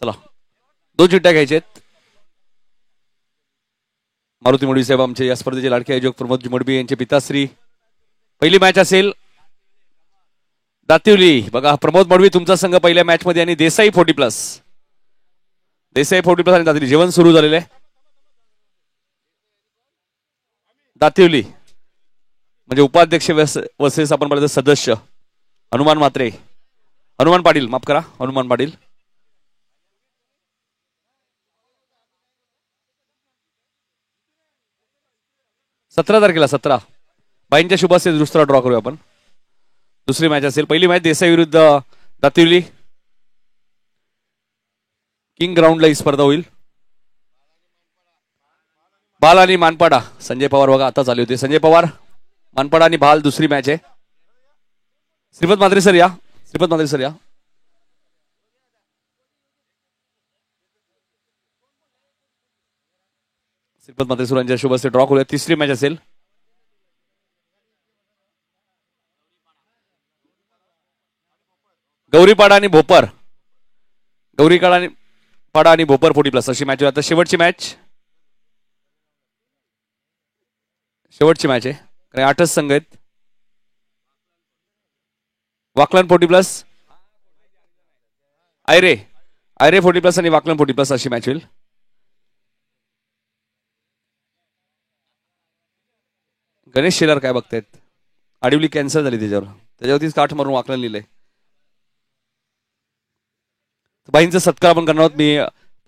चला 2 चिट्ट्या घ्यायच्यात. मारुती मडवी साहेब आमचे या स्पर्धेचे लाडके आयोजक प्रमोद मडवी यांचे पिताश्री. पहिली मॅच असेल दातिवली. बघा प्रमोद मडवी तुमचा संघ पहिल्या मॅच मध्ये आणि देसाई 40+. देसाई 40+ आणि दातिवली जेवण सुरू झालेलं आहे. दातिवली म्हणजे उपाध्यक्ष वर्सेस आपण म्हणतो सदस्य हनुमान मात्रे, हनुमान पाटील, माफ करा हनुमान पाटील. सतरा तारखेला 17 बाईंच्या शुभ असते दुसरा ड्रॉ करूया आपण. दुसरी मॅच असेल. पहिली मॅच देसाई विरुद्ध दातिवली. किंग ग्राउंडला ही स्पर्धा होईल. बाल आणि मानपाडा संजय पवार बघा आता चालू होते. संजय पवार मानपाडा आणि भाल दुसरी मॅच आहे. श्रीपत मात्रे सर या. श्रीपत मात्रे सर या. श्रीपत मात्रे सरांच्या शुभ असते ड्रॉ करूया. तिसरी मॅच असेल गौरीपाडा आणि भोपर. गौरीपाडा आणि पाडा आणि भोपर 40+ अशी मॅच. आता शेवटची मॅच आहे. कारण 8च संघ आहेत. वाकलन 40+, आयरे 40+ आणि वाकलन 40+ अशी मॅच होईल. गणेश शेलार काय बघतायत. आडिवली कॅन्सल झाली त्याच्यावरतीच काठ मारून वाकलन लिहिलंय. बाईंचा सत्कार आपण करणार आहोत. मी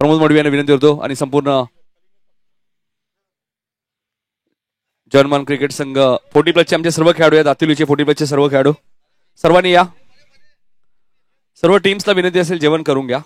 प्रमोद मडवी यांना विनंती करतो आणि संपूर्ण जर्मन क्रिकेट संघ 40+चे आमचे सर्व खेळाडू आहेत. दातिवलीचे 40+चे सर्व खेळाडू सर्वांनी या. सर्व टीम्सला विनंती असेल जेवण करून घ्या.